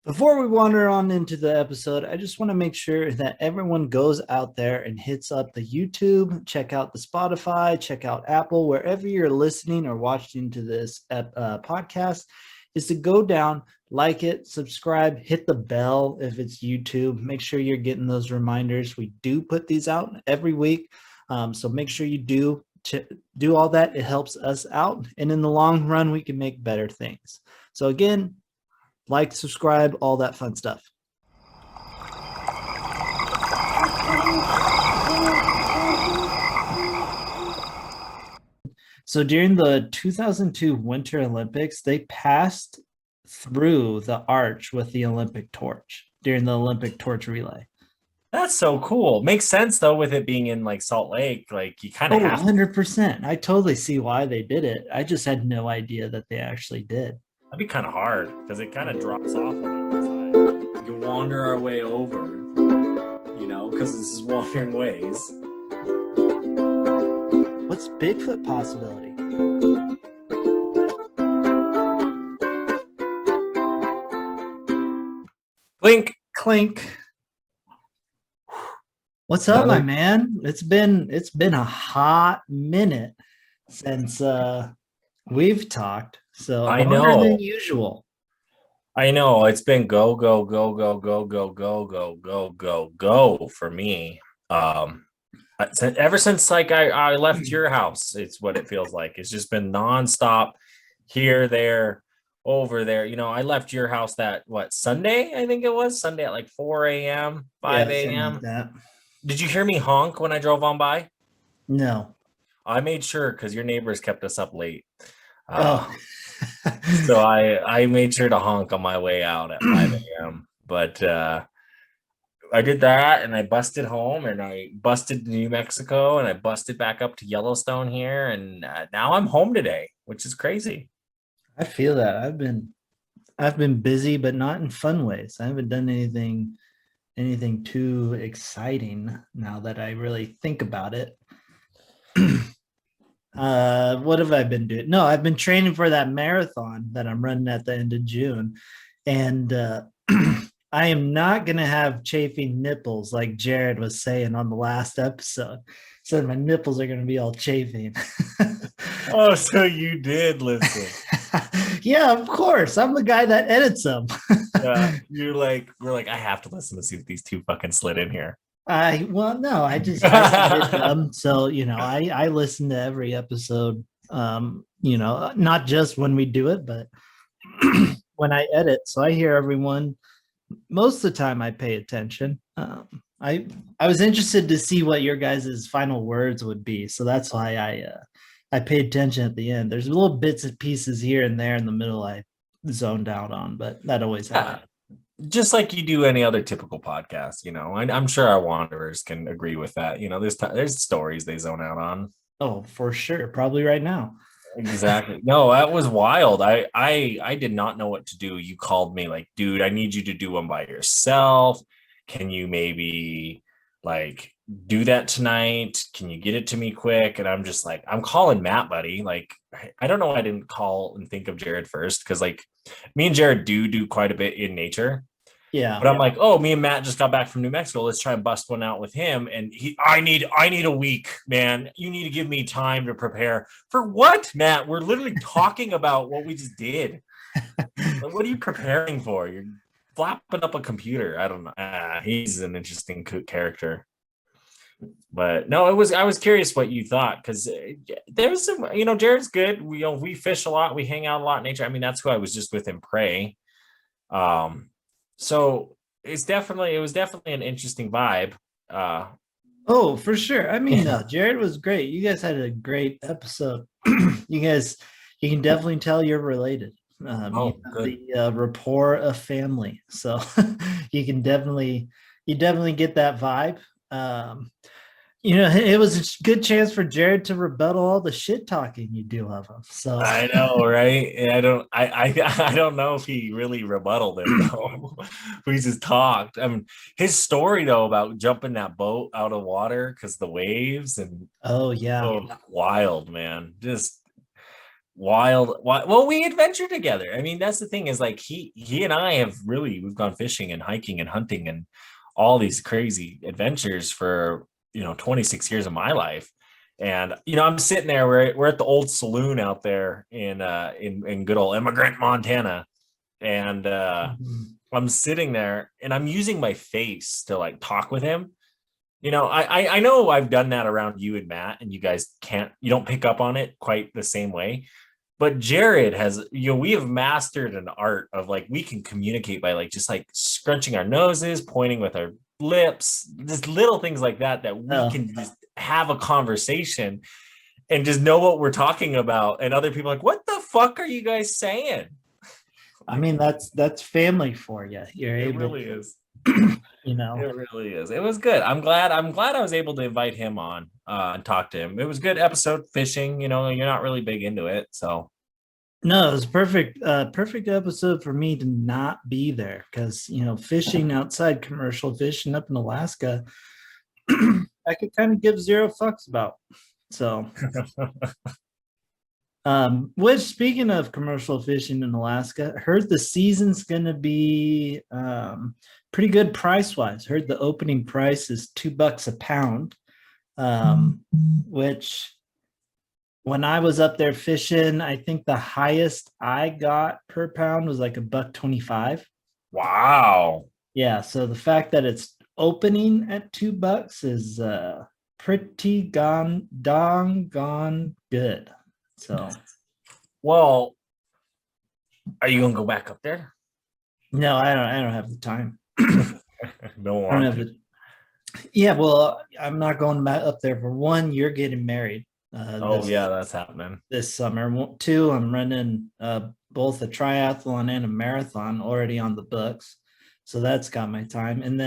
Before we wander on into the episode, I just want to make sure that everyone goes out there and hits up the YouTube, check out the Spotify, check out Apple, wherever you're listening or watching to this podcast, is to go down, like it, subscribe, hit the bell if it's YouTube. Make sure you're getting those reminders. We do put these out every week, so make sure you do all that. It helps us out, and in the long run, we can make better things. So again, like, subscribe, all that fun stuff. So during the 2002 Winter Olympics, they passed through the arch with the Olympic torch during the Olympic torch relay. That's so cool. Makes sense though, with it being in like Salt Lake. Like you kind of have 100%. I totally see why they did it. I just had no idea that they actually did. That'd be kind of hard because it kind of drops off on the side. We can wander our way over, because this is Wandering Ways. What's Bigfoot possibility? Clink. Clink. What's up, my man? It's been a hot minute since we've talked. So I longer know. than usual. I know it's been go for me. Ever since like I left your house, it's what it feels like. It's just been nonstop, here, there, over there. I left your house Sunday? I think it was Sunday at like 4 a.m., 5 a.m. Like that. Did you hear me honk when I drove on by? No. I made sure because your neighbors kept us up late. So I made sure to honk on my way out at 5 a.m. But I did that, and I busted home, and I busted to New Mexico, and I busted back up to Yellowstone here, and now I'm home today, which is crazy. I feel that. I've been busy, but not in fun ways. I haven't done anything too exciting now that I really think about it. What have I been doing? No, I've been training for that marathon that I'm running at the end of June. And I am not going to have chafing nipples like Jared was saying on the last episode. So my nipples are going to be all chafing. Oh, so you did listen. Yeah, of course. I'm the guy that edits them. We're like, I have to listen to see if these two fucking slid in here. I submit them. So, I listen to every episode, not just when we do it, but when I edit. So I hear everyone. Most of the time I pay attention. I was interested to see what your guys' final words would be. So that's why I paid attention at the end. There's little bits and pieces here and there in the middle I zoned out on, but that always happens. Just like you do any other typical podcast, I'm sure our wanderers can agree with that. There's stories they zone out on. Oh, for sure. Probably right now. Exactly. No, that was wild. I did not know what to do. You called me like, dude, I need you to do one by yourself. Can you maybe like do that tonight? Can you get it to me quick? And I'm just like, I'm calling Matt, buddy. Like, I don't know why I didn't call and think of Jared first, because like me and Jared do quite a bit in nature. Yeah. But I'm like, oh, me and Matt just got back from New Mexico. Let's try and bust one out with him. And I need a week, man. You need to give me time to prepare. For what, Matt? We're literally talking about what we just did. Like, what are you preparing for? You're flapping up a computer. I don't know. He's an interesting character. But no, I was curious what you thought, because there's some, Jared's good. We fish a lot. We hang out a lot in nature. I mean, that's who I was just with in Prey. So it was definitely an interesting vibe. Oh, for sure. I mean, no, Jared was great. You guys had a great episode. You can definitely tell you're related. The rapport of family. So you definitely get that vibe. It was a good chance for Jared to rebuttal all the shit talking you do of him. So I know, right? I don't know if he really rebutted it though. We just talked. I mean, his story though about jumping that boat out of water because the waves and oh yeah, wild, man. Just well, we adventure together. I mean, that's the thing is like he and I have really we've gone fishing and hiking and hunting and all these crazy adventures for 26 years of my life. And I'm sitting there. We're at the old saloon out there in good old Immigrant, Montana, and Mhm. I'm sitting there and I'm using my face to like talk with him. I know I've done that around you and Matt, and you don't pick up on it quite the same way. But Jared has, we have mastered an art of like we can communicate by like just like scrunching our noses, pointing with our lips, just little things like that we Oh, can just have a conversation and just know what we're talking about. And other people are like, what the fuck are you guys saying? I mean, that's family for you. You're It able really is. to, you know. It really is. It was good. I'm glad I was able to invite him on and talk to him. It was a good episode fishing. You're not really big into it, so No, it was perfect. Perfect episode for me to not be there because fishing outside commercial fishing up in Alaska, I could kind of give zero fucks about. So, which speaking of commercial fishing in Alaska, heard the season's gonna be pretty good price wise. Heard the opening price is $2 a pound, which when I was up there fishing, I think the highest I got per pound was like $1.25. wow. Yeah, so the fact that it's opening at $2 is pretty gone good. So Well, are you gonna go back up there? no, I don't have the time. Don't I don't want have to. the Yeah, well, I'm not going back up there for one. You're getting married Oh yeah, that's happening. this summer. Two, I'm running both a triathlon and a marathon already on the books, so that's got my time. And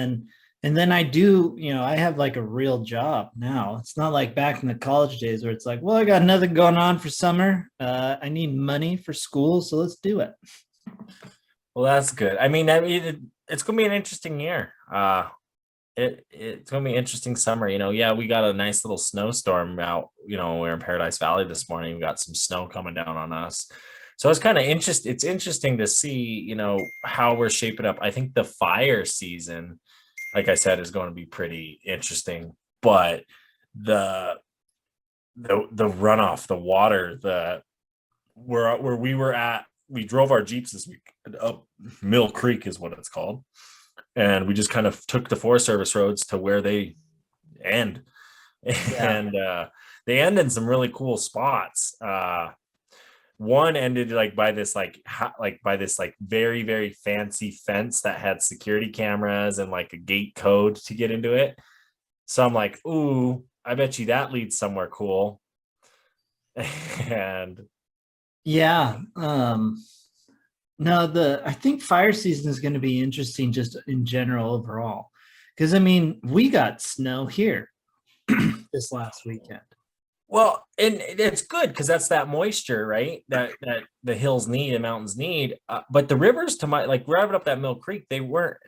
then I do, I have like a real job now. It's not like back in the college days where it's like, well, I got nothing going on for summer. I need money for school, so let's do it. Well, that's good. It's gonna be an interesting year. It's gonna be an interesting summer. Yeah, we got a nice little snowstorm out. We're in Paradise Valley this morning. We got some snow coming down on us. So it's kind of interesting. It's interesting to see, how we're shaping up. I think the fire season, like I said, is going to be pretty interesting. But the the runoff, the water, where we were at, we drove our Jeeps this week up Mill Creek is what it's called. And we just kind of took the Forest Service roads to where they end. Yeah. And they end in some really cool spots. One ended like by this like very very fancy fence that had security cameras and like a gate code to get into it. So I'm like, ooh, I bet you that leads somewhere cool. And Yeah. No, I think fire season is going to be interesting just in general overall. Because I mean, we got snow here this last weekend. well, and it's good because that's that moisture, right? That the hills need and mountains need. But the rivers, to my like driving up that Mill Creek, they weren't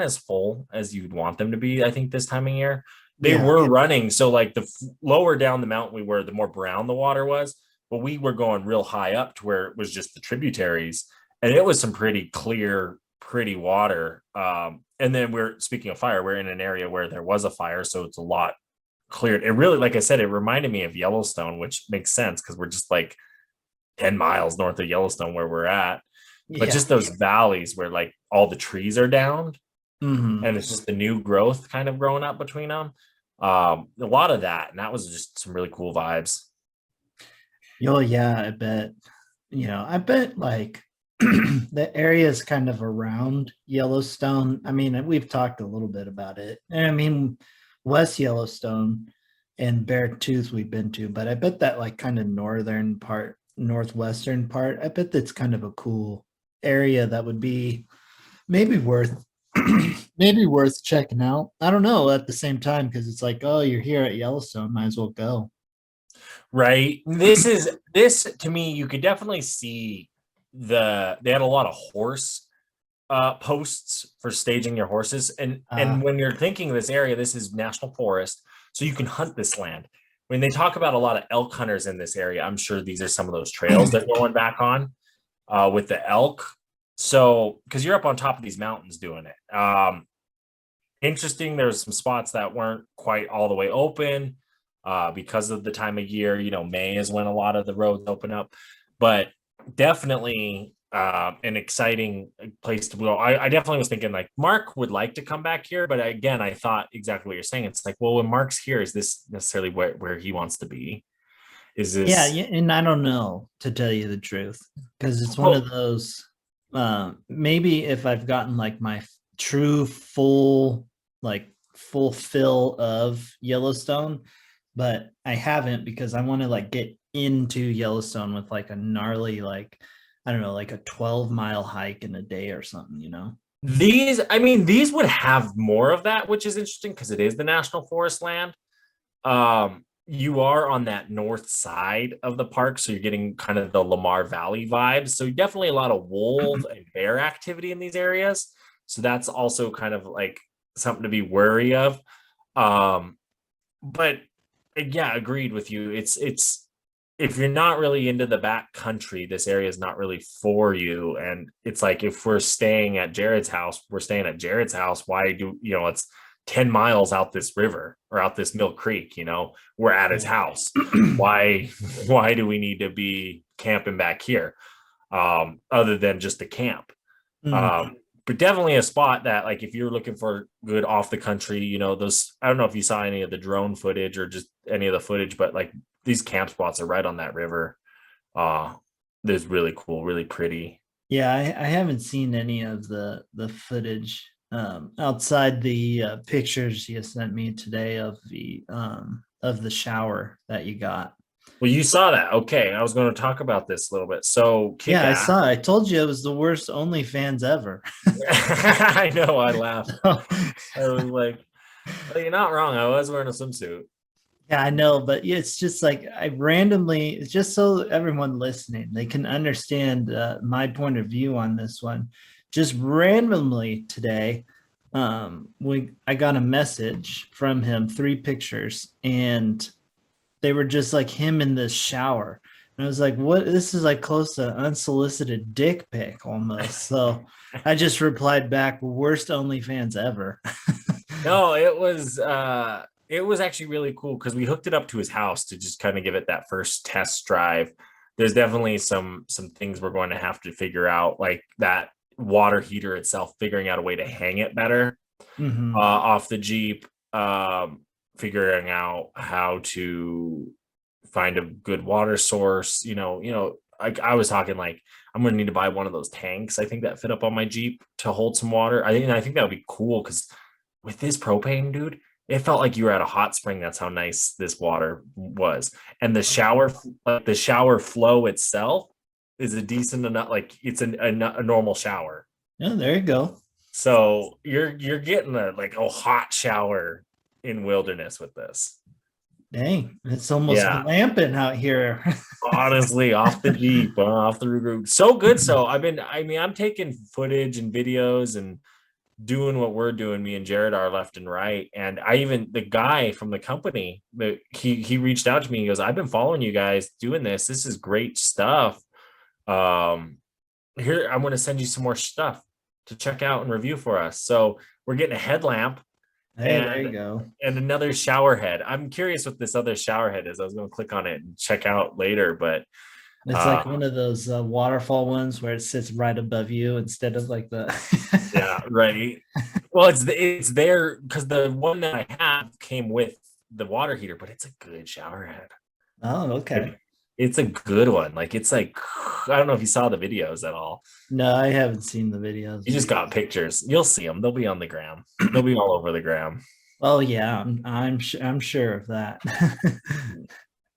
as full as you'd want them to be. I think this time of year they Yeah. were running. So like lower down the mountain we were, the more brown the water was. But we were going real high up to where it was just the tributaries, and it was some pretty clear, pretty water. And then we're speaking of fire, we're in an area where there was a fire, so it's a lot cleared. It really, like I said, it reminded me of Yellowstone, which makes sense because we're just like 10 miles north of Yellowstone where we're at. But Yeah. just those valleys where like all the trees are down Hmm. and it's just the new growth kind of growing up between them. A lot of that. And that was just some really cool vibes. Oh, yeah, I bet. I bet like the areas kind of around Yellowstone. I mean, we've talked a little bit about it. And I mean, West Yellowstone and Beartooth we've been to, but I bet that like kind of northern part, northwestern part, I bet that's kind of a cool area that would be maybe worth maybe worth checking out. I don't know at the same time because it's like, oh, you're here at Yellowstone, might as well go. Right. This to me, you could definitely see they had a lot of horse posts for staging your horses. And Uh, when you're thinking of this area, this is national forest, so you can hunt this land. when they talk about a lot of elk hunters in this area, I'm sure these are some of those trails they're going back on with the elk. So, because you're up on top of these mountains doing it. Interesting. There's some spots that weren't quite all the way open because of the time of year. May is when a lot of the roads open up, but definitely an exciting place to go. I definitely was thinking like Mark would like to come back here, but again, I thought exactly what you're saying. It's like, well, when Mark's here, is this necessarily where he wants to be? Is Yeah, this and I don't know, to tell you the truth, because it's one of well, those. Maybe if I've gotten like my true full fill of Yellowstone, but I haven't because I want to like get into Yellowstone with like a gnarly, like, I don't know, like a 12-mile hike in a day or something. these would have more of that, which is interesting because it is the national forest land. You are on that north side of the park, so you're getting kind of the Lamar Valley vibes. So definitely a lot of wolf and bear activity in these areas. So that's also kind of like something to be wary of. But yeah, agreed with you. It's if you're not really into the back country, this area is not really for you. And it's like if we're staying at Jared's house, we're staying at Jared's house. Why do it's 10 miles out this river or out this Mill Creek, we're at his house. Why do we need to be camping back here? Other than just the camp. Mhm. But definitely a spot that like if you're looking for good off the country, those I don't know if you saw any of the drone footage or just any of the footage, but like these camp spots are right on that river. There's really cool, really pretty. Yeah, I haven't seen any of the footage outside the pictures you sent me today of the shower that you got. Well, you saw that. Okay. I was going to talk about this a little bit. So kick Yeah, I ass. saw. I told you it was the worst OnlyFans ever. I know I laughed. I was like, well, you're not wrong. I was wearing a swimsuit. Yeah, I know, but it's just like I randomly, it's just so everyone listening, they can understand my point of view on this one. Just randomly today, I got a message from him, 3 pictures, and they were just like him in this shower. And I was like, what? This is like close to unsolicited dick pic almost. So I just replied back, worst OnlyFans ever. No, it was actually really cool because we hooked it up to his house to just kind of give it that first test drive. There's definitely some things we're going to have to figure out, like that water heater itself, figuring out a way to hang it better Hmm. off the Jeep, figuring out how to find a good water source. I was talking like I'm gonna need to buy one of those tanks. I think that fit up on my Jeep to hold some water. I think that would be cool because with this propane, dude, it felt like you were at a hot spring. That's how nice this water was. And the shower flow itself is a decent enough, like it's a normal shower. Yeah, there you go. So you're getting a hot shower in wilderness with this. Dang, it's almost Yeah, glamping out here. honestly, off the Jeep, off the roof. So good. So I'm taking footage and videos and doing what we're doing. Me and Jared are left and right. And the guy from the company, he reached out to me. He goes, I've been following you guys doing this. This is great stuff. Here, I'm going to send you some more stuff to check out and review for us. So we're getting a headlamp Hey, there you and go. another shower head. I'm curious what this other shower head is. I was going to click on it and check out later, but It's like one of those waterfall ones where it sits right above you instead of like the. yeah, right. Well, it's there because the one that I have came with the water heater, but it's a good shower head. Oh, okay. Like, it's a good one. Like it's like I don't know if you saw the videos at all. No, I haven't seen the videos. You just got pictures. You'll see them. They'll be on the gram. They'll be all over the gram. Oh yeah, I'm sure of that.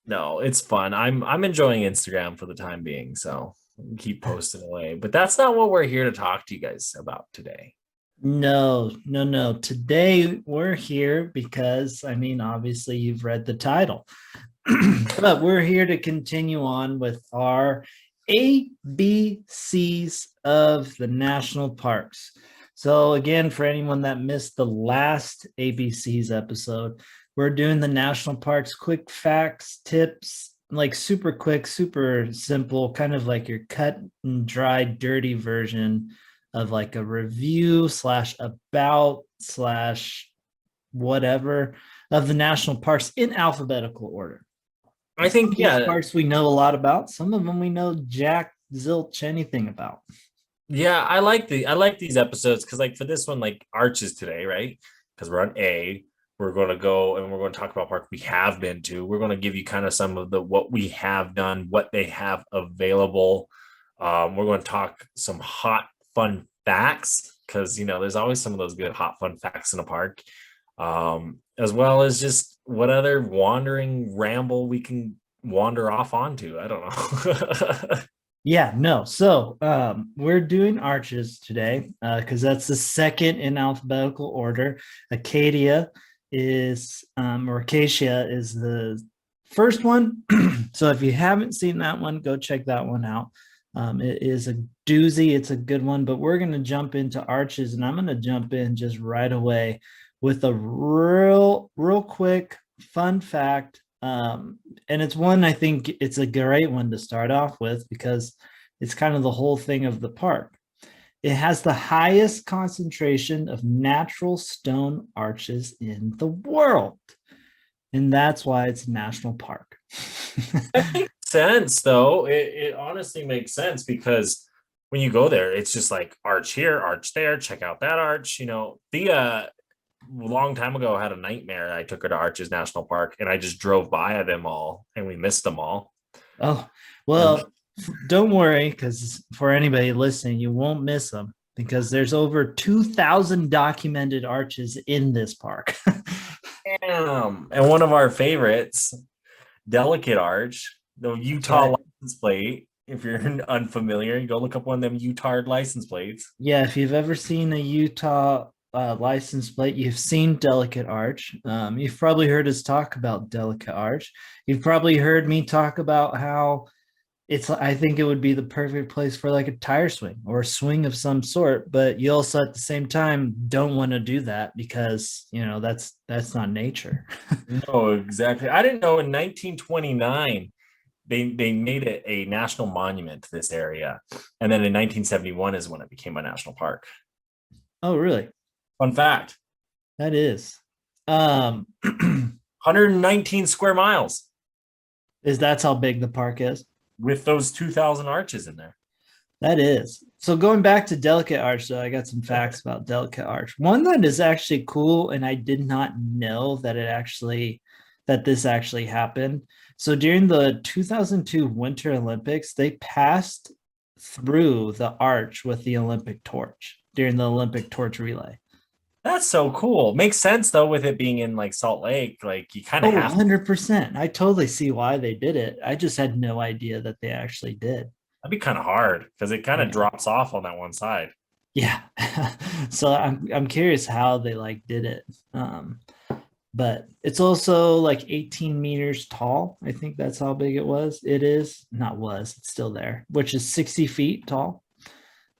No, it's fun. I'm enjoying Instagram for the time being, so keep posting away. But that's not what we're here to talk to you guys about today. No, no, no. Today we're here because, I mean, obviously you've read the title, but we're here to continue on with our ABCs of the national parks. So, again, for anyone that missed the last ABCs episode, We're doing the national parks, quick facts, tips, like super quick, super simple, kind of like your cut and dry, dirty version of like a review slash about slash whatever of the national parks in alphabetical order. I Some think, of these yeah, parks we know a lot about, some of them we know jack zilch anything about. yeah, I like these episodes because like for this one, like Arches today, right? Because we're on A, we're going to go and we're going to talk about park we have been to. We're going to give you kind of some of the what we have done, what they have available. We're going to talk some hot fun facts because there's always some of those good hot fun facts in a park, as well as just what other wandering ramble we can wander off onto. I don't know. Yeah, no. So we're doing arches today because that's the second in alphabetical order. Acacia or Acacia is the first one. So if you haven't seen that one, go check that one out. It is a doozy. It's a good one, but we're going to jump into arches, and I'm going to jump in just right away with a real quick fun fact. And it's one I think it's a great one to start off with because it's kind of the whole thing of the park. It has the highest concentration of natural stone arches in the world. And that's why it's a national park. That makes sense, though. It honestly makes sense because when you go there, it's just like arch here, arch there, check out that arch. Thea a long time ago had a nightmare. I took her to Arches National Park and I just drove by them all and we missed them all. Oh, well, don't worry, because for anybody listening, you won't miss them because there's over 2,000 documented arches in this park. Damn. And one of our favorites, Delicate Arch, the Utah license plate. If you're unfamiliar, you go look up one of them Utah license plates. Yeah, if you've ever seen a Utah license plate, you've seen Delicate Arch. You've probably heard us talk about Delica Arch. You've probably heard me talk about how I think it would be the perfect place for like a tire swing or a swing of some sort, but you also at the same time don't want to do that because that's not nature. No, exactly. I didn't know in 1929 they made it a national monument to this area. And then in 1971 is when it became a national park. Oh, really? Fun fact. That is. 119 square miles. That's how big the park is? With those 2,000 arches in there. That is. So going back to Delicate Arch, though, I got some facts about Delicate Arch. One that is actually cool, and I did not know that this actually happened. So during the 2002 Winter Olympics, they passed through the arch with the Olympic torch during the Olympic torch relay. That's so cool. Makes sense though with it being in like Salt Lake. Like you kind of have 100%. I totally see why they did it. I just had no idea that they actually did. That'd be kind of hard because it kind of drops off on that one side. Yeah. So I'm curious how they did it. But it's also like 18 meters tall. I think that's how big it was. It is not was, it's still there, which is 60 feet tall.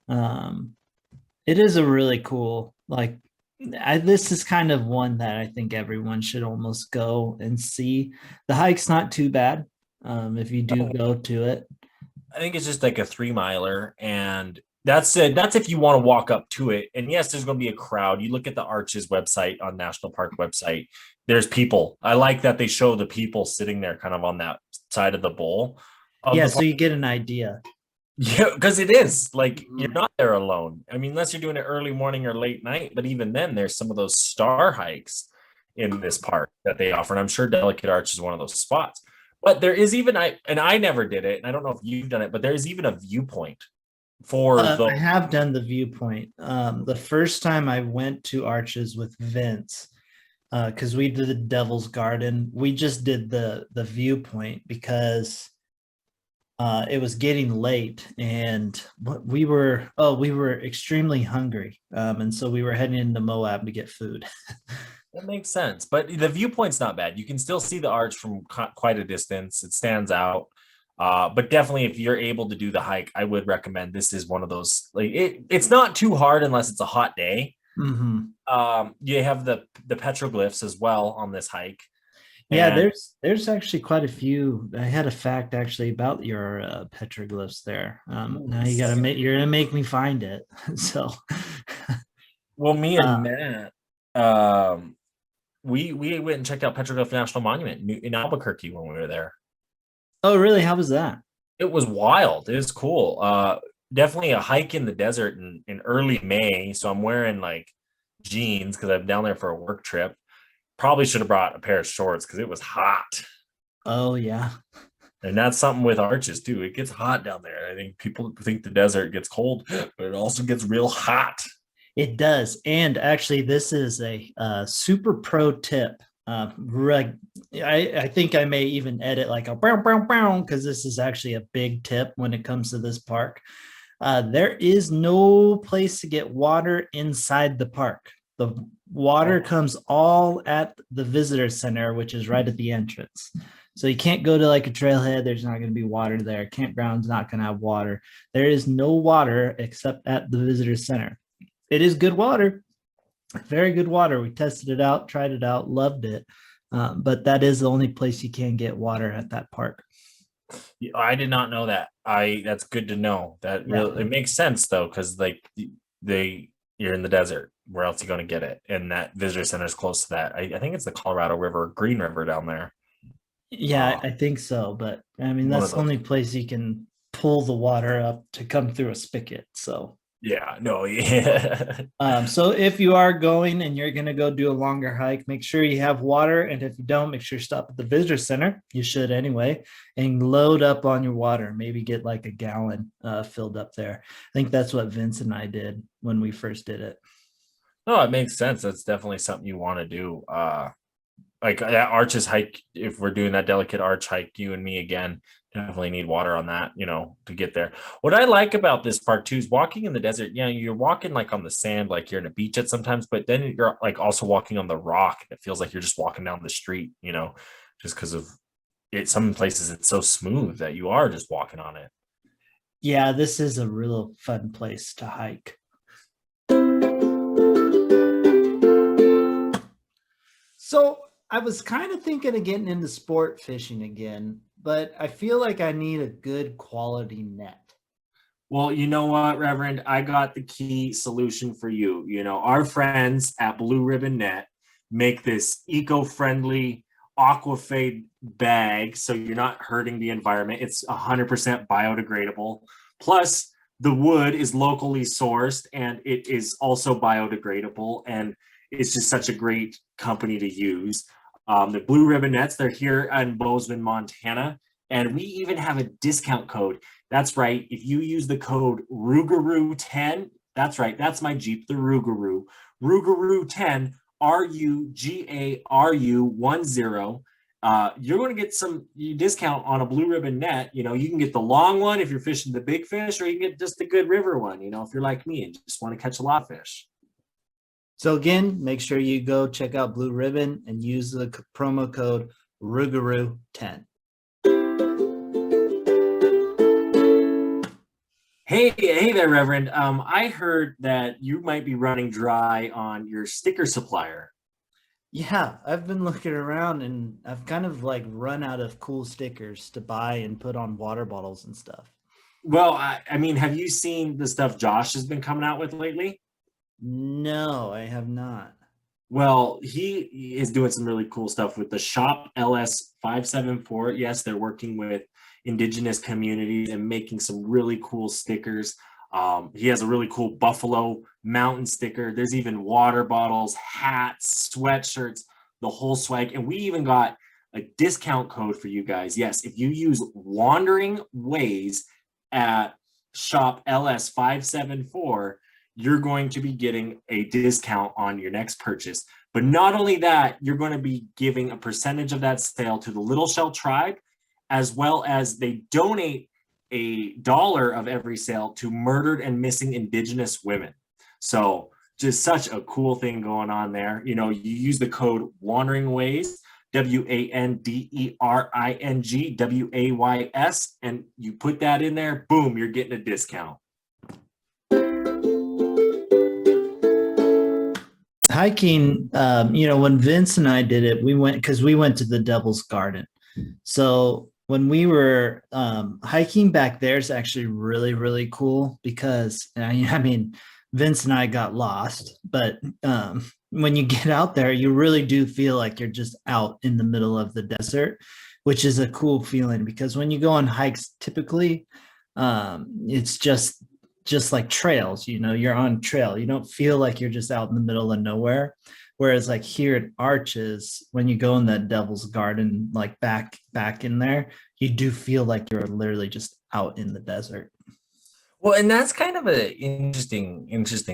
It is a really cool, this is kind of one that I think everyone should almost go and see. The hike's not too bad if you do go to it. I think it's just like a 3-miler, and that's it. That's if you want to walk up to it. And yes, there's going to be a crowd. You look at the Arches website on National Park website. There's people. I like that they show the people sitting there kind of on that side of the bowl. So you get an idea. Yeah, because it is like you're not there alone. I mean, unless you're doing it early morning or late night, but even then, there's some of those star hikes in this park that they offer. And I'm sure Delicate Arch is one of those spots. But there is even I never did it, and I don't know if you've done it, but there's even a viewpoint for I have done the viewpoint. The first time I went to Arches with Vince, because we did the Devil's Garden, we just did the viewpoint because it was getting late and we were extremely hungry, and so we were heading into Moab to get food. That makes sense, but the viewpoint's not bad. You can still see the arch from quite a distance. It stands out, but definitely if you're able to do the hike, I would recommend this is one of those. Like it's not too hard unless it's a hot day, Hmm. You have the petroglyphs as well on this hike. Yeah, And there's actually quite a few. I had a fact actually about your petroglyphs there. Now you're gonna make me find it. So, well, me uh, and Matt, um, we went and checked out Petroglyph National Monument in Albuquerque when we were there. oh really? How was that? It was wild. It was cool. Definitely a hike in the desert in early May. So I'm wearing like jeans because I'm down there for a work trip. Probably should have brought a pair of shorts because it was hot. Oh yeah, And that's something with arches too. It gets hot down there. I think people think the desert gets cold, but it also gets real hot. it does. And actually, this is a super pro tip. I think I may even edit like a brown brown brown because this is actually a big tip when it comes to this park. There is no place to get water inside the park. The water comes all at the visitor center, which is right at the entrance. So you can't go to like a trailhead. There's not going to be water there. Campground's not going to have water. There is no water except at the visitor center. It is good water, very good water. We tested it out, tried it out, loved it. But that is the only place you can get water at that park. I did not know that. I That's good to know. That Yeah. really it makes sense though, because like they you're in the desert. Where else are you going to get it? And that visitor center is close to that. I think it's the Colorado River, Green River down there. Yeah, I think so. But I mean, One that's of the those. only place you can pull the water up to come through a spigot. So, Yeah, no, yeah. so if you are going and you're going to go do a longer hike, make sure you have water. And if you don't, make sure you stop at the visitor center. You should anyway, and load up on your water. Maybe get like a gallon filled up there. I think that's what Vince and I did when we first did it. No, it makes sense. That's definitely something you want to do. Like that arches hike, if we're doing that delicate arch hike, you and me again, definitely need water on that, to get there. What I like about this park too is walking in the desert. Yeah, you're walking like on the sand, like you're in a beach at sometimes, but then you're like also walking on the rock. It feels like you're just walking down the street, just because of it. Some places it's so smooth that you are just walking on it. Yeah, this is a real fun place to hike. So I was kind of thinking of getting into sport fishing again, but I feel like I need a good quality net. Well, you know what, Reverend? I got the key solution for you. Our friends at Blue Ribbon Net make this eco-friendly aquafade bag, so you're not hurting the environment. It's 100% biodegradable. Plus, the wood is locally sourced and it is also biodegradable. And it's just such a great company to use. The Blue Ribbon Nets, they're here in Bozeman, Montana. And we even have a discount code. That's right. If you use the code Rougarou10, that's right. That's my Jeep, the Rougarou. Rougarou10, Rugaru10. You're going to get some discount on a Blue Ribbon net. You can get the long one if you're fishing the big fish, or you can get just the good river one, if you're like me and just want to catch a lot of fish. So again, make sure you go check out Blue Ribbon and use the promo code Rougarou10. Hey there, Reverend. I heard that you might be running dry on your sticker supplier. Yeah, I've been looking around and I've kind of like run out of cool stickers to buy and put on water bottles and stuff. Well, I mean, have you seen the stuff Josh has been coming out with lately? No, I have not. Well, he is doing some really cool stuff with the Shop LS 574. Yes, they're working with indigenous communities and making some really cool stickers. He has a really cool Buffalo Mountain sticker. There's even water bottles, hats, sweatshirts, the whole swag. And we even got a discount code for you guys. Yes, if you use Wandering Ways at Shop LS 574, you're going to be getting a discount on your next purchase. But not only that, you're going to be giving a percentage of that sale to the Little Shell Tribe, as well as they donate $1 of every sale to murdered and missing Indigenous women. So just such a cool thing going on there. You use the code Wandering Ways, WANDERING WAYS, and you put that in there, boom, you're getting a discount. hiking, when Vince and I did it, we went to the Devil's Garden. So when we were hiking back there, is actually really, really cool because I mean, Vince and I got lost, but when you get out there, you really do feel like you're just out in the middle of the desert, which is a cool feeling because when you go on hikes, typically, it's just like trails. You're on trail. You don't feel like you're just out in the middle of nowhere. Whereas like here at Arches, when you go in that Devil's Garden, like back in there, you do feel like you're literally just out in the desert. Well, and that's kind of a interesting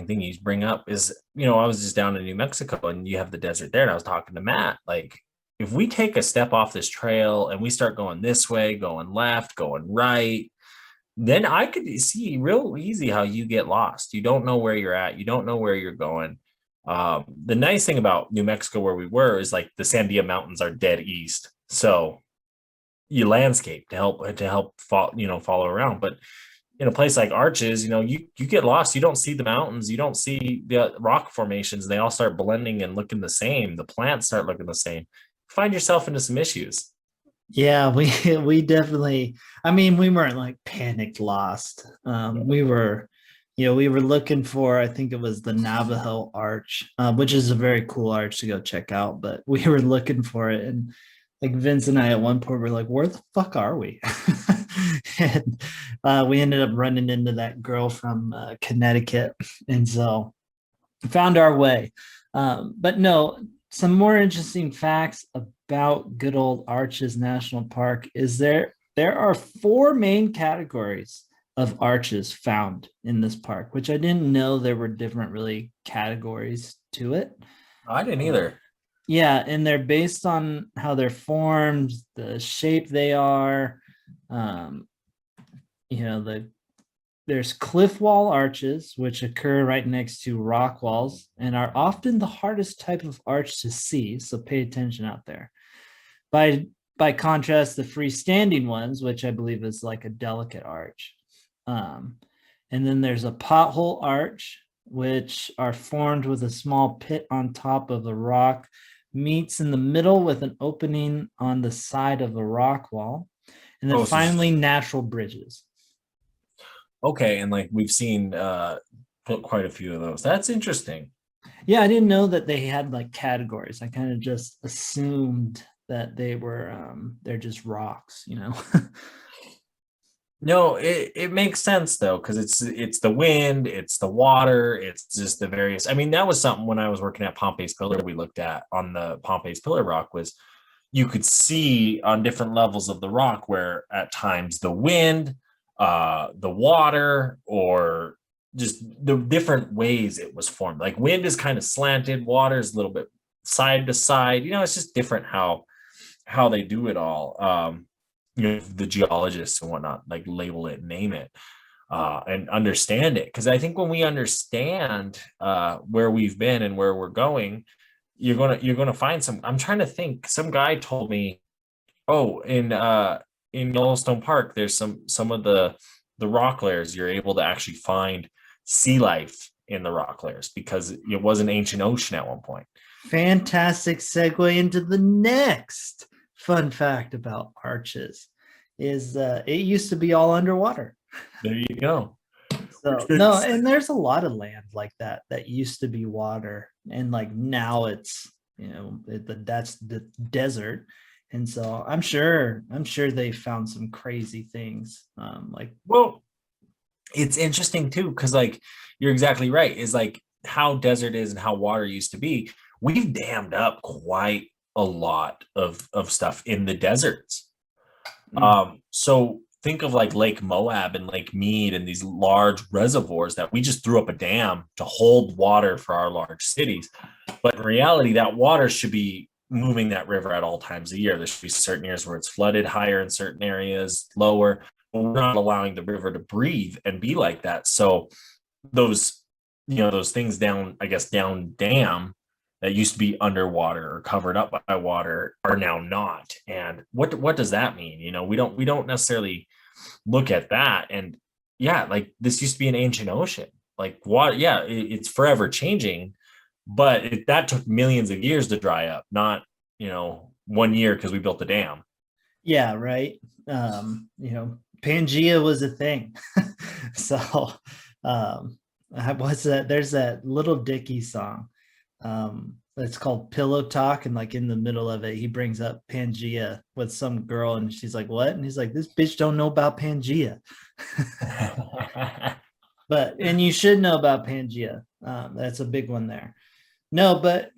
thing you bring up is, I was just down in New Mexico and you have the desert there, and I was talking to Matt, like if we take a step off this trail and we start going this way, going left, going right, then I could see real easy how you get lost. You don't know where you're at. You don't know where you're going. The nice thing about New Mexico where we were is like the Sandia Mountains are dead east. So you landscape to help follow around. But in a place like Arches, you get lost. You don't see the mountains. You don't see the rock formations. They all start blending and looking the same. The plants start looking the same. Find yourself into some issues. Yeah, we definitely. I mean, we weren't like panicked lost. We were looking for. I think it was the Navajo Arch, which is a very cool arch to go check out. But we were looking for it, and like Vince and I at one point were like, "Where the fuck are we?" And we ended up running into that girl from Connecticut, and so found our way. But no, some more interesting facts about good old Arches National Park is there are four main categories of arches found in this park, which I didn't know there were different really categories to it. I didn't either. Yeah, and they're based on how they're formed, the shape they are. Um, there's cliff wall arches, which occur right next to rock walls and are often the hardest type of arch to see. So pay attention out there. By contrast, the freestanding ones, which I believe is like a delicate arch. And then there's a pothole arch, which are formed with a small pit on top of a rock, meets in the middle with an opening on the side of a rock wall. And then finally, natural bridges. Okay, and like we've seen quite a few of those. That's interesting. Yeah, I didn't know that they had like categories. I kind of just assumed that they're just rocks. No, it makes sense though, because it's the wind, it's the water, it's just the various. I mean, that was something when I was working at Pompey's Pillar we looked at on the Pompey's Pillar rock was you could see on different levels of the rock where at times the wind, the water, or just the different ways it was formed. Like wind is kind of slanted, water is a little bit side to side. It's just different how they do it all. The geologists and whatnot like label it, name it, and understand it. Because I think when we understand where we've been and where we're going, you're gonna find some. I'm trying to think. Some guy told me, oh, in Yellowstone Park, there's some of the rock layers you're able to actually find sea life in the rock layers because it was an ancient ocean at one point. Fantastic segue into the next fun fact about Arches is it used to be all underwater. There you go. So no, and there's a lot of land like that used to be water, and like now it's that's the desert. And so I'm sure they found some crazy things. Well, it's interesting too, because like you're exactly right. Is like how desert is and how water used to be. We've dammed up quite a lot of stuff in the deserts. So think of like Lake Moab and Lake Mead and these large reservoirs that we just threw up a dam to hold water for our large cities. But in reality, that water should be moving that river at all times of year. There should be certain years where it's flooded higher in certain areas, lower, but we're not allowing the river to breathe and be like that. So those things down dam that used to be underwater or covered up by water are now not. And what does that mean? We don't necessarily look at that. And yeah, like this used to be an ancient ocean. Like water, yeah, it's forever changing. but that took millions of years to dry up, not 1 year because we built the dam. Yeah, right. Pangea was a thing. So what's that? There's that Little Dicky song. It's called Pillow Talk, and like in the middle of it, he brings up Pangea with some girl, and she's like, "What?" And he's like, "This bitch don't know about Pangea." And you should know about Pangea. That's a big one there. No, but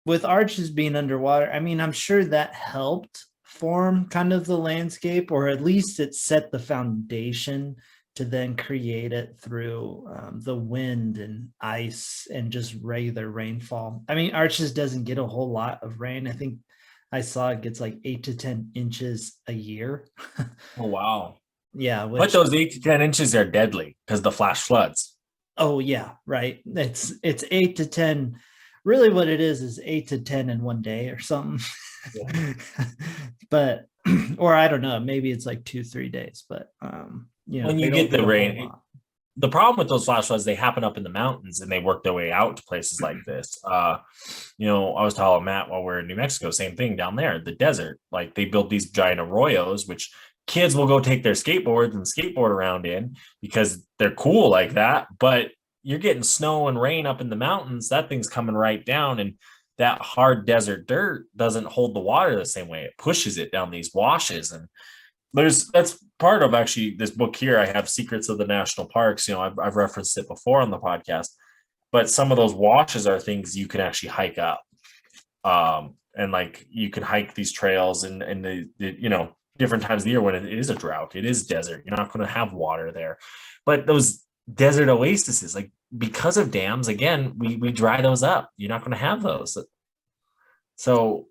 with arches being underwater, I mean, I'm sure that helped form kind of the landscape, or at least it set the foundation to then create it through the wind and ice and just regular rainfall. I mean, Arches doesn't get a whole lot of rain. I think I saw it gets like 8 to 10 inches a year. Oh, wow. Yeah. But those 8 to 10 inches are deadly because the flash floods. Oh, yeah. Right. It's 8 to 10. Really what it is 8 to 10 in one day or something. Yeah. But, or I don't know, maybe it's like 2-3 days, but when you get the rain, the problem with those flash floods, they happen up in the mountains and they work their way out to places like this. I was telling Matt while we're in New Mexico, same thing down there, the desert. Like they built these giant arroyos, which kids will go take their skateboards and skateboard around in because they're cool like that. But you're getting snow and rain up in the mountains, that thing's coming right down, and that hard desert dirt doesn't hold the water the same way. It pushes it down these washes. And that's part of actually this book here. I have Secrets of the National Parks. I've referenced it before on the podcast, but some of those washes are things you can actually hike up. And like you can hike these trails and the different times of the year when it is a drought, it is desert. You're not going to have water there, but those desert oases, like because of dams, again, we dry those up. You're not going to have those. So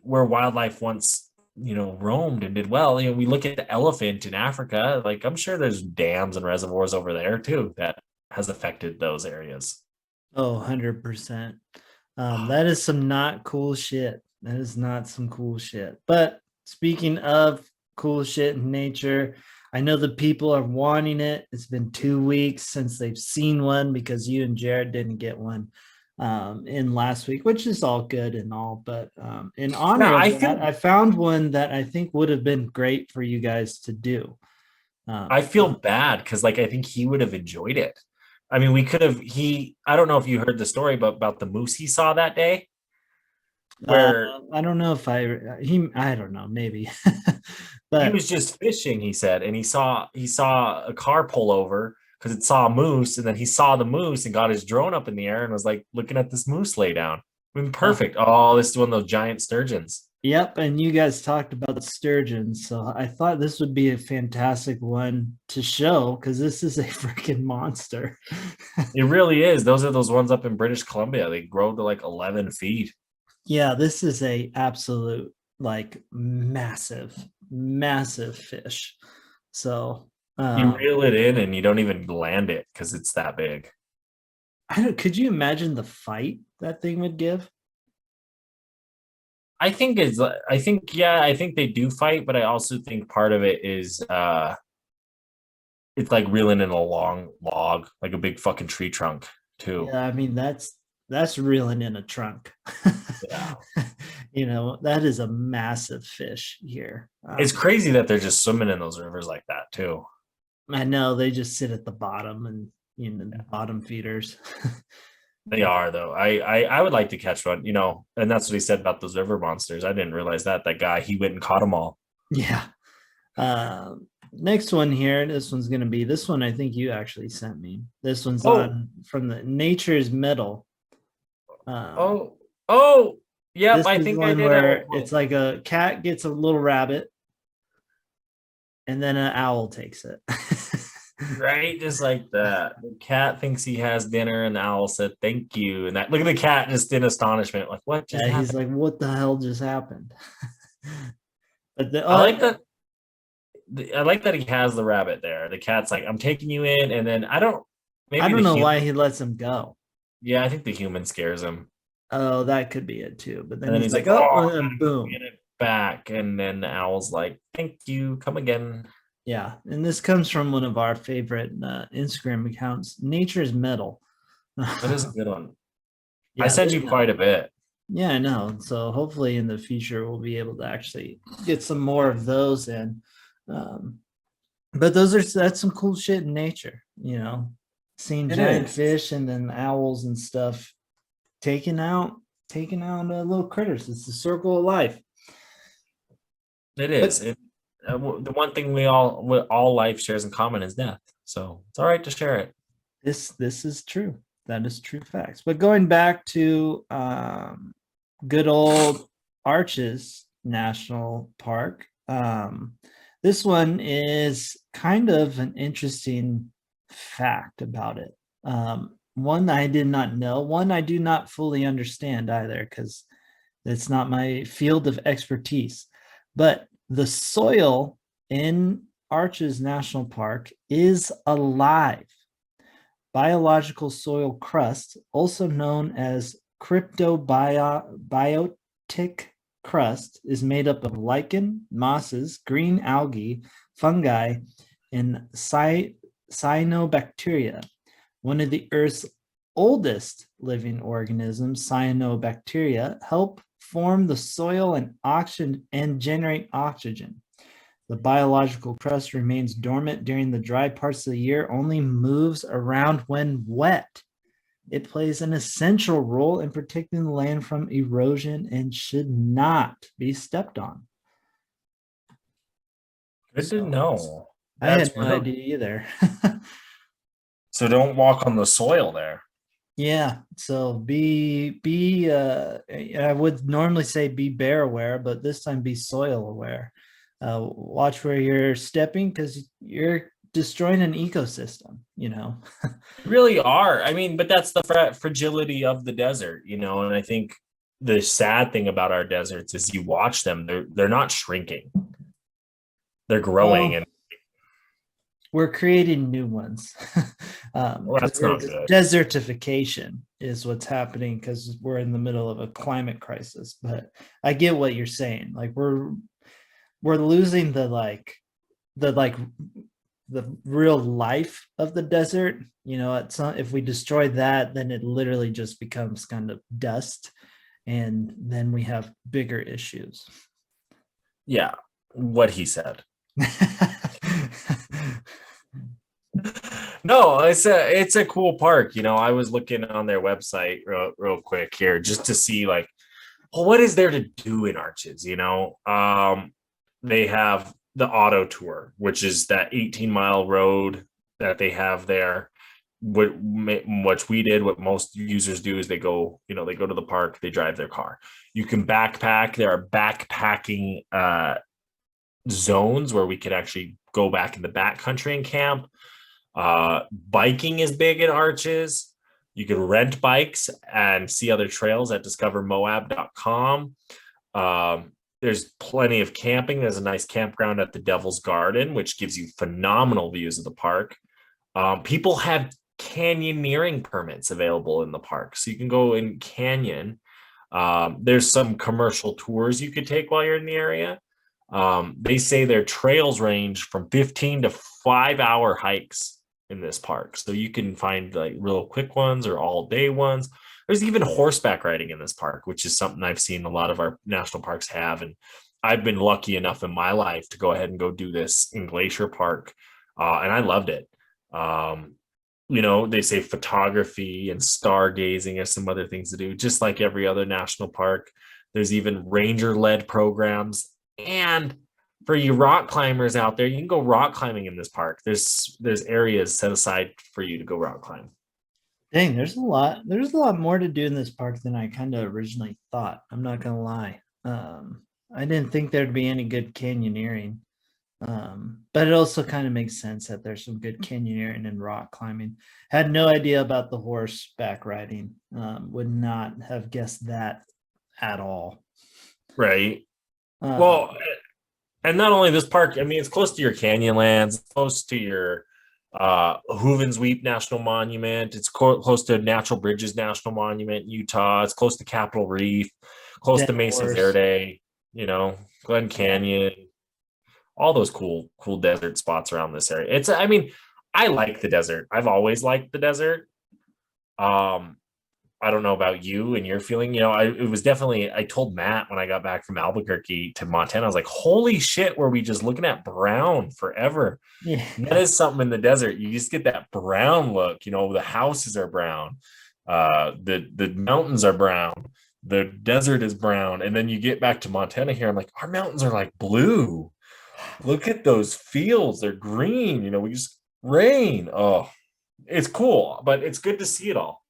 where wildlife once roamed and did well, we look at the elephant in Africa, like I'm sure there's dams and reservoirs over there too that has affected those areas. Oh, 100%. That is some not cool shit. That is not some cool shit. But speaking of cool shit in nature, I know the people are wanting it. It's been 2 weeks since they've seen one because you and Jared didn't get one in last week, which is all good and all. But in honor of that, I found one that I think would have been great for you guys to do. I feel bad because like I think he would have enjoyed it. I mean, we could have. I don't know if you heard the story about the moose he saw that day. Where I don't know if I don't know, maybe. But he was just fishing, he said, and he saw a car pull over because it saw a moose, and then he saw the moose and got his drone up in the air and was like looking at this moose lay down. I mean, perfect. Oh, this is one of those giant sturgeons. Yep, and you guys talked about the sturgeons, so I thought this would be a fantastic one to show because this is a freaking monster. It really is. Those are those ones up in British Columbia. They grow to like 11 feet. Yeah, this is a absolute like massive fish. So you reel it in and you don't even land it because it's that big. Could you imagine the fight that thing would give? I think they do fight, but I also think part of it is it's like reeling in a long log, like a big fucking tree trunk too. Yeah, I mean that's reeling in a trunk. Yeah. That is a massive fish here. It's crazy that they're just swimming in those rivers like that too. I know, they just sit at the bottom and bottom feeders. They are though. I would like to catch one, and that's what he said about those river monsters. I didn't realize that guy, he went and caught them all. Yeah. Next one here. This one I think you actually sent me. This one's from the Nature's Metal. Yeah, I think I did. Where it's like a cat gets a little rabbit, and then an owl takes it. Right, just like that. The cat thinks he has dinner, and the owl said, "Thank you." And look at the cat just in astonishment, like, "What just happened?" He's like, "What the hell just happened?" But I like that. I like that he has the rabbit there. The cat's like, "I'm taking you in," and then I don't know why he lets him go. Yeah, I think the human scares him. Oh, that could be it too. But then he's like, "Oh," and boom, get it back. And then the owl's like, "Thank you, come again." Yeah, and this comes from one of our favorite Instagram accounts, Nature's Metal. That is a good one. I Yeah, send you quite a bit. yeah, I know. So hopefully in the future we'll be able to actually get some more of those in. Um, but that's some cool shit in nature, seeing It giant is. fish and then owls and stuff taking out little critters. It's the circle of life. It But is. The one thing all life shares in common is death. So it's all right to share it. this is true. That is true facts. But going back to good old Arches National Park. This one is kind of an interesting fact about it. One I did not know, one I do not fully understand either, because it's not my field of expertise. But the soil in Arches National Park is alive. Biological soil crust, also known as cryptobiotic crust, is made up of lichen, mosses, green algae, fungi, and cyanobacteria. One of the Earth's oldest living organisms, cyanobacteria, help form the soil and oxygen and generate oxygen. The biological crust remains dormant during the dry parts of the year, only moves around when wet. It plays an essential role in protecting the land from erosion and should not be stepped on. Good to know. I had That's no real. idea either. So don't walk on the soil there. Yeah, so be I would normally say be bear aware, but this time be soil aware. Watch where you're stepping because you're destroying an ecosystem. Really are. I mean, but that's the fragility of the desert, and I think the sad thing about our deserts is you watch them, they're not shrinking. They're growing, Well, and we're creating new ones. well, that's not good. Desertification is what's happening because we're in the middle of a climate crisis. But I get what you're saying. Like we're losing the the real life of the desert. If we destroy that, then it literally just becomes kind of dust, and then we have bigger issues. Yeah, what he said. No, it's a cool park. I was looking on their website real quick here just to see like, well, what is there to do in Arches? They have the auto tour, which is that 18-mile road that they have there. What we did, what most users do is they go to the park, they drive their car. You can backpack. There are backpacking zones where we could actually go back in the backcountry and camp. Biking is big in Arches. You can rent bikes and see other trails at discovermoab.com. There's plenty of camping. There's a nice campground at the Devil's Garden, which gives you phenomenal views of the park. People have canyoneering permits available in the park, so you can go in canyon. There's some commercial tours you could take while you're in the area. They say their trails range from 15 to 5-hour hikes in this park. So you can find like real quick ones or all day ones. There's even horseback riding in this park, which is something I've seen a lot of our national parks have. And I've been lucky enough in my life to go ahead and go do this in Glacier Park. And I loved it. They say photography and stargazing are some other things to do, just like every other national park. There's even ranger-led programs. And for you rock climbers out there, you can go rock climbing in this park. There's areas set aside for you to go rock climb. Dang, there's a lot more to do in this park than I kind of originally thought. I'm not gonna lie. I didn't think there'd be any good canyoneering. But it also kind of makes sense that there's some good canyoneering and rock climbing. Had no idea about the horseback riding. Would not have guessed that at all. Right. Um, Well, and not only this park, I mean, it's close to your Canyonlands, it's close to your Hoovensweep National Monument. It's close to Natural Bridges National Monument, Utah. It's close to Capitol Reef, close to Mesa Horse. Verde, Glen Canyon, all those cool desert spots around this area. I mean, I like the desert. I've always liked the desert. I don't know about you and your feeling. It was definitely, I told Matt when I got back from Albuquerque to Montana, I was like, holy shit, were we just looking at brown forever? Yeah. And that is something in the desert. You just get that brown look. The houses are brown. The mountains are brown. The desert is brown. And then you get back to Montana here. I'm like, our mountains are like blue. Look at those fields. They're green. We just rain. Oh, it's cool, but it's good to see it all.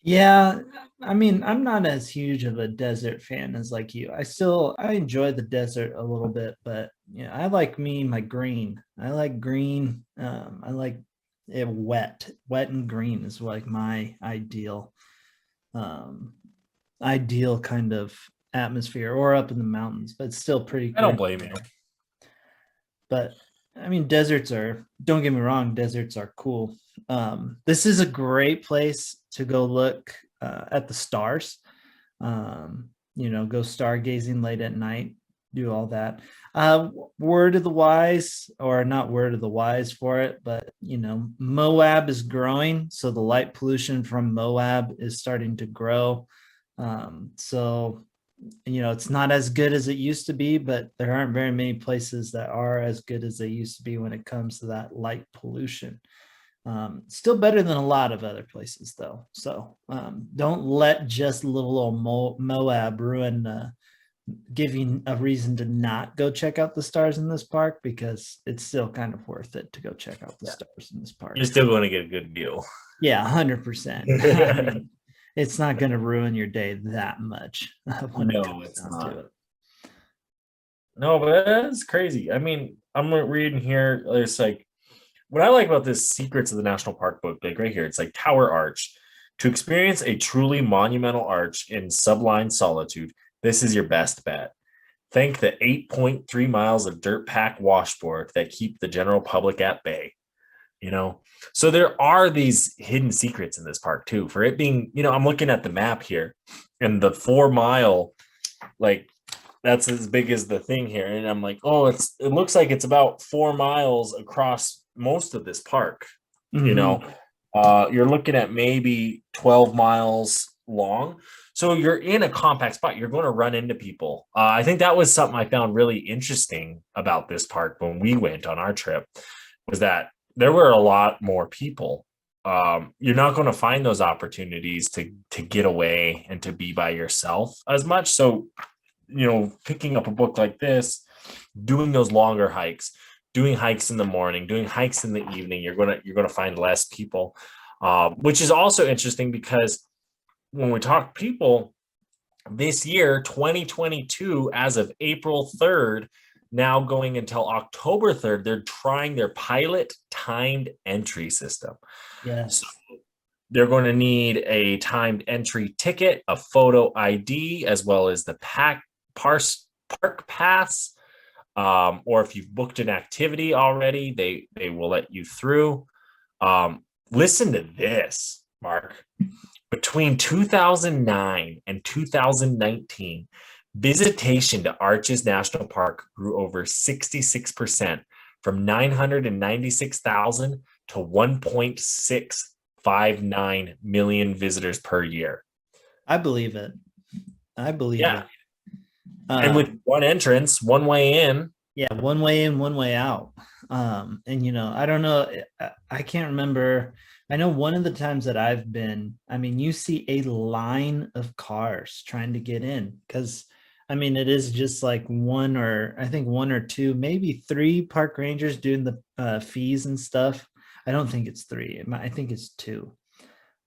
Yeah, I mean, I'm not as huge of a desert fan as like you. I enjoy the desert a little bit, but I like my green. I like green. I like it wet. Wet and green is like my um ideal kind of atmosphere, or up in the mountains, but it's still pretty I don't good. blame you. But I mean, don't get me wrong, deserts are cool. This is a great place to go look at the stars. Go stargazing late at night, do all that. Word of the wise, or not word of the wise for it, but Moab is growing, so the light pollution from Moab is starting to grow. So it's not as good as it used to be, but there aren't very many places that are as good as they used to be when it comes to that light pollution. Still better than a lot of other places, though. So don't let just little old Moab ruin giving a reason to not go check out the stars in this park, because it's still kind of worth it to go check out the stars in this park. You're still going to get a good view. Yeah, 100%. It's not going to ruin your day that much. No, it's not. No, but that's crazy. I mean, I'm reading here. It's like, what I like about this Secrets of the National Park book, like right here, it's like Tower Arch. To experience a truly monumental arch in sublime solitude, this is your best bet. Thank the 8.3 miles of dirt pack washboard that keep the general public at bay. So there are these hidden secrets in this park too, for it being, I'm looking at the map here, and the 4 mile, like, that's as big as the thing here. And I'm like, oh, it looks like it's about 4 miles across most of this park. Mm-hmm. You're looking at maybe 12 miles long. So you're in a compact spot. You're going to run into people. I think that was something I found really interesting about this park when we went on our trip, was that there were a lot more people. You're not going to find those opportunities to get away and to be by yourself as much. So, picking up a book like this, doing those longer hikes, doing hikes in the morning, doing hikes in the evening, you're gonna find less people, which is also interesting, because when we talk people, this year, 2022, as of April 3rd, now going until October 3rd, they're trying their pilot timed entry system. Yes. So they're going to need a timed entry ticket, a photo ID, as well as the park pass. Or if you've booked an activity already, they will let you through. Listen to this, Mark. Between 2009 and 2019, visitation to Arches National Park grew over 66%, from 996,000 to 1.659 million visitors per year. I believe it. Yeah. And with one entrance, one way in. Yeah, one way in, one way out. And I don't know, I can't remember. I know one of the times that I've been, I mean, you see a line of cars trying to get in, because it is just like one or two, maybe three park rangers doing the fees and stuff. I don't think it's three. I think it's two.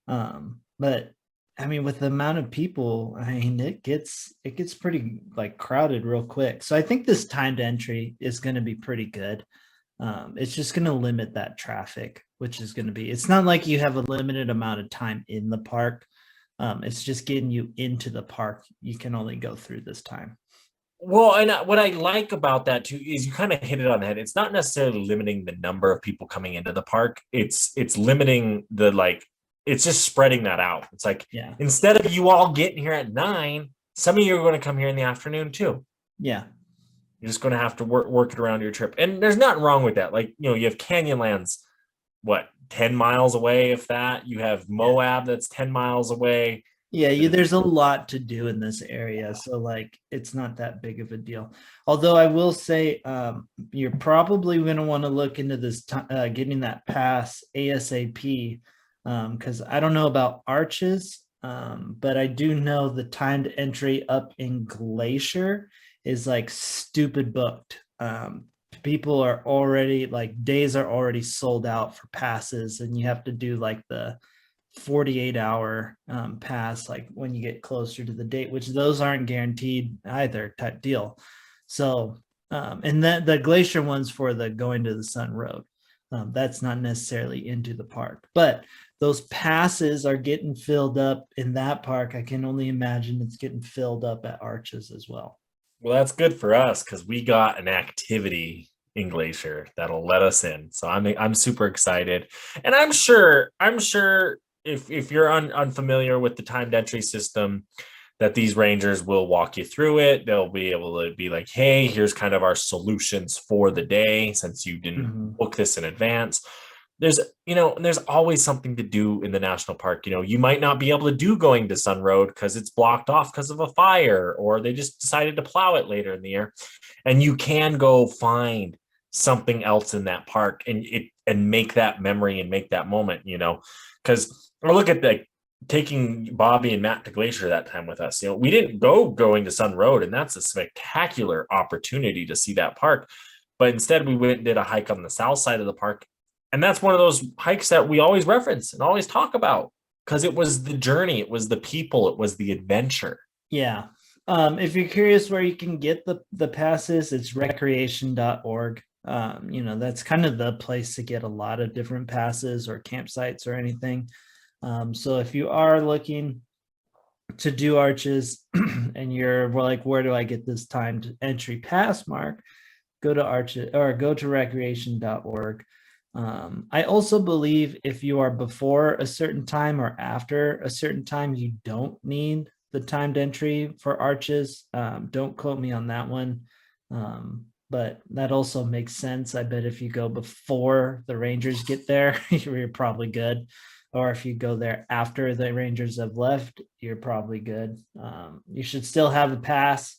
But with the amount of people, it gets pretty like crowded real quick. So I think this timed entry is going to be pretty good. It's just going to limit that traffic, which is going to be, it's not like you have a limited amount of time in the park. It's just getting you into the park. You can only go through this time. Well, and what I like about that too is you kind of hit it on the head. It's not necessarily limiting the number of people coming into the park. It's limiting it's just spreading that out. It's like, yeah, instead of you all getting here at 9, some of you are going to come here in the afternoon too. Yeah. You're just going to have to work it around your trip. And there's nothing wrong with that. Like, you have Canyonlands, 10 miles away, if that. You have Moab that's 10 miles away. Yeah, there's a lot to do in this area, so like it's not that big of a deal. Although I will say, you're probably going to want to look into this getting that pass ASAP, because I don't know about arches, but I do know the timed entry up in Glacier is like stupid booked. People are already like days are already sold out for passes, and you have to do like the 48-hour pass like when you get closer to the date, which those aren't guaranteed either type deal. So and that the Glacier one's for the going to the Sun Road. That's not necessarily into the park, but those passes are getting filled up in that park. I can only imagine it's getting filled up at Arches as well. Well, that's good for us because we got an activity in Glacier that'll let us in. So I'm super excited, and I'm sure if you're unfamiliar with the timed entry system, that these rangers will walk you through it. They'll be able to be like, hey, here's kind of our solutions for the day since you didn't Mhm. book this in advance. There's always something to do in the national park. You might not be able to do going to Sun Road because it's blocked off because of a fire, or they just decided to plow it later in the year. And you can go find something else in that park and make that memory and make that moment, because or look at the taking Bobby and Matt to Glacier that time with us. We didn't going to Sun Road, and that's a spectacular opportunity to see that park. But instead, we went and did a hike on the south side of the park. And that's one of those hikes that we always reference and always talk about because it was the journey, it was the people, it was the adventure. Yeah. If you're curious where you can get the passes, it's recreation.org. That's kind of the place to get a lot of different passes or campsites or anything. So if you are looking to do arches and you're like, where do I get this timed entry pass, Mark? Go to arches or go to recreation.org. I also believe if you are before a certain time or after a certain time, you don't need the timed entry for arches. Don't quote me on that one. But that also makes sense. I bet if you go before the Rangers get there, you're probably good. Or if you go there after the Rangers have left, you're probably good. You should still have a pass,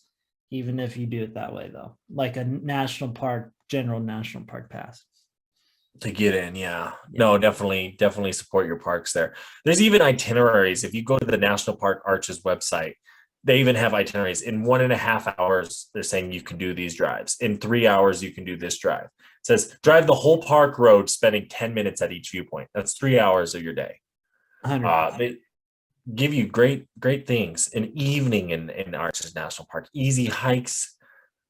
even if you do it that way, though, like a national park, general national park pass. To get in, yeah. Yeah. No, definitely support your parks there. There's even itineraries. If you go to the National Park Arches website, they even have itineraries. In 1.5 hours, they're saying you can do these drives. In 3 hours, you can do this drive. It says drive the whole park road, spending 10 minutes at each viewpoint. That's 3 hours of your day. 100%. They give you great things. An evening in Arches National Park, easy hikes,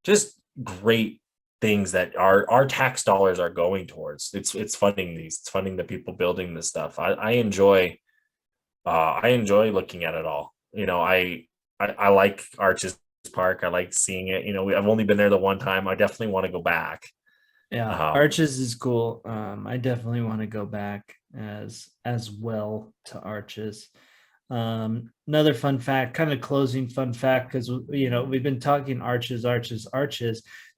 just great things that our tax dollars are going towards. It's funding these. It's funding the people building this stuff. I enjoy looking at it all. I like Arches Park. I like seeing it. I've only been there the one time. I definitely want to go back. Yeah, Arches is cool. I definitely want to go back as well to Arches. Another fun fact, kind of closing fun fact, because we've been talking arches.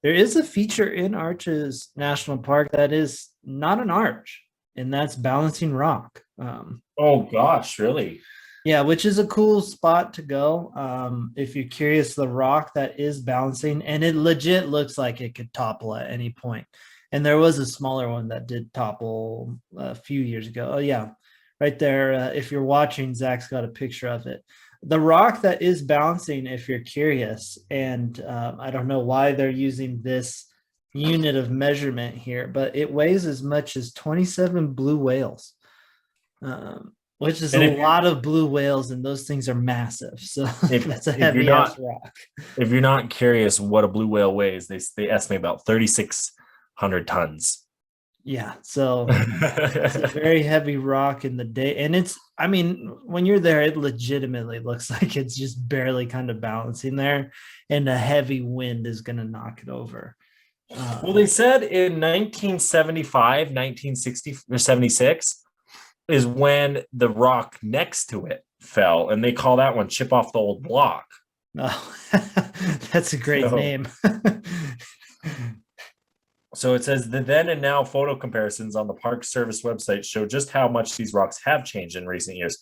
There is a feature in Arches National Park that is not an arch, and that's Balancing Rock. Oh gosh, really? Yeah, which is a cool spot to go. If you're curious, the rock that is balancing, and it legit looks like it could topple at any point. And there was a smaller one that did topple a few years ago. Oh yeah, right there. If you're watching, Zach's got a picture of it. The rock that is bouncing, if you're curious, and I don't know why they're using this unit of measurement here, but it weighs as much as 27 blue whales, which is a lot of blue whales, and those things are massive. So that's a heavy ass rock. If you're not curious what a blue whale weighs, they estimate about 3,600 tons. Yeah, so it's a very heavy rock in the day, and when you're there, it legitimately looks like it's just barely kind of balancing there, and a heavy wind is going to knock it over. Well, they said in 1975, 1960 or 76 is when the rock next to it fell, and they call that one chip off the old block. Oh, that's a great name. So it says the then and now photo comparisons on the Park Service website show just how much these rocks have changed in recent years.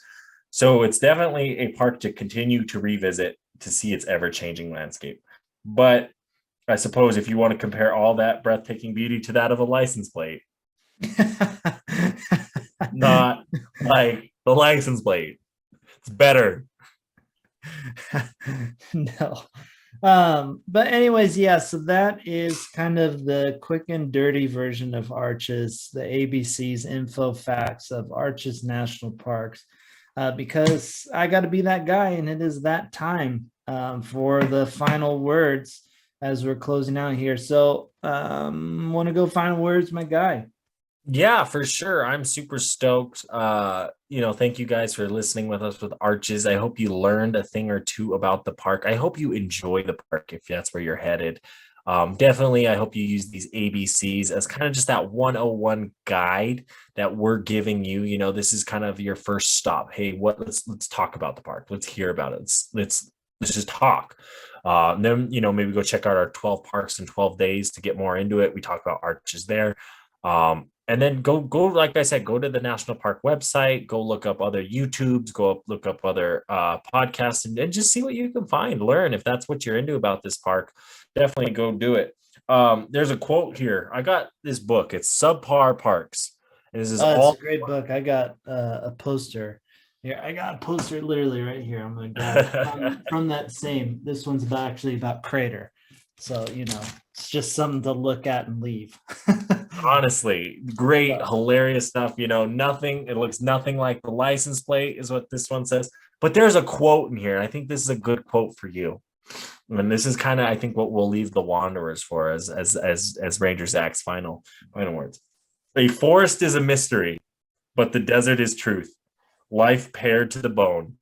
So it's definitely a park to continue to revisit to see its ever-changing landscape. But I suppose if you want to compare all that breathtaking beauty to that of a license plate, not like the license plate. It's better. No. But anyways, yeah, so that is kind of the quick and dirty version of Arches, the ABC's info facts of Arches National Parks. Because I got to be that guy, and it is that time for the final words as we're closing out here. So, want to go final words, my guy? Yeah, for sure. I'm super stoked. Thank you guys for listening with us with Arches. I hope you learned a thing or two about the park. I hope you enjoy the park if that's where you're headed. Definitely, I hope you use these ABCs as kind of just that 101 guide that we're giving you. This is kind of your first stop. Hey, let's talk about the park. Let's hear about it. Let's just talk. Then maybe go check out our 12 parks in 12 days to get more into it. We talk about Arches there. And then go like I said, go to the national park website, go look up other YouTubes, look up other podcasts, and just see what you can find. Learn if that's what you're into about this park. Definitely go do it. There's a quote here. I got this book. It's Subpar Parks. And this is It's a great book. I got a poster here. I got a poster literally right here. I'm gonna grab it from that same. This one's actually about Crater. So, it's just something to look at and leave. Honestly, great, hilarious stuff. Nothing, it looks nothing like the license plate is what this one says. But there's a quote in here. I think this is a good quote for you. And this is kind of, I think, what we'll leave the wanderers for as Ranger Zach's final words. A forest is a mystery, but the desert is truth. Life paired to the bone.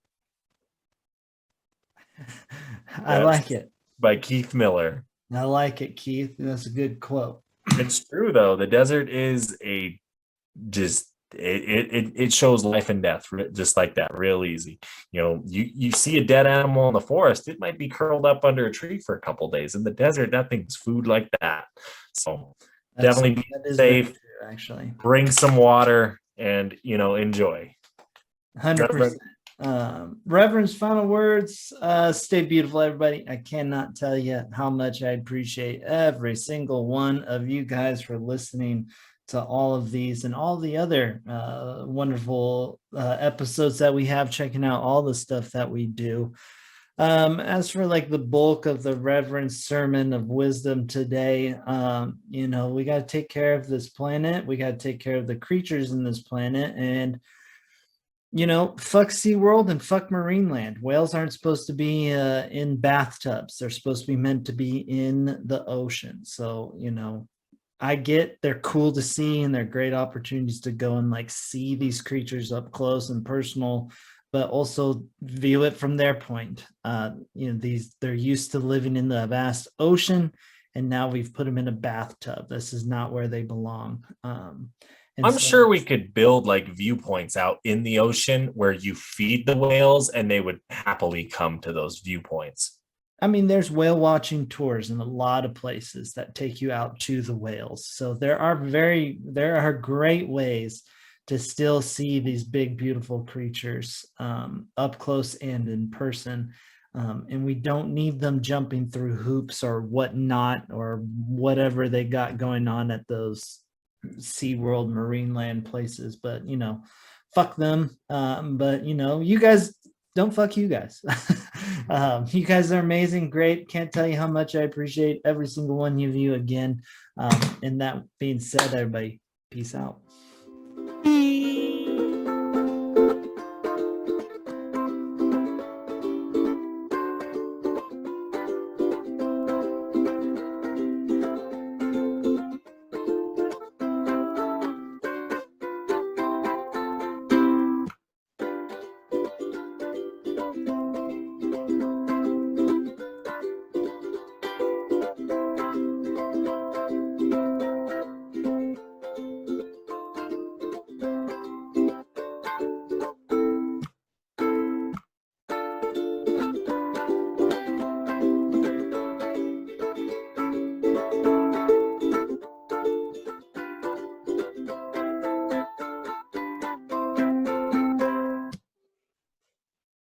I like it. By Keith Miller. I like it, Keith. That's a good quote. It's true, though. The desert is it shows life and death just like that, real easy. You see a dead animal in the forest, it might be curled up under a tree for a couple of days. In the desert, nothing's food like that. So definitely be safe, true, actually. Bring some water and enjoy. 100%. Reverend's final words. Stay beautiful, everybody. I cannot tell you how much I appreciate every single one of you guys for listening to all of these and all the other wonderful episodes that we have, checking out all the stuff that we do. As for like the bulk of the Reverend's sermon of wisdom today, we got to take care of this planet. We got to take care of the creatures in this planet, and fuck SeaWorld and fuck Marineland. Whales aren't supposed to be in bathtubs. They're supposed to be meant to be in the ocean. So, I get they're cool to see and they're great opportunities to go and like see these creatures up close and personal, but also view it from their point. They're used to living in the vast ocean, and now we've put them in a bathtub. This is not where they belong. I'm sure we could build like viewpoints out in the ocean where you feed the whales and they would happily come to those viewpoints. I mean, there's whale watching tours in a lot of places that take you out to the whales. So there are great ways to still see these big, beautiful creatures up close and in person. And we don't need them jumping through hoops or whatnot or whatever they got going on at those SeaWorld, Marineland places. But, fuck them. But, you guys don't fuck you guys. You guys are amazing. Great. Can't tell you how much I appreciate every single one of you again. And that being said, everybody, peace out.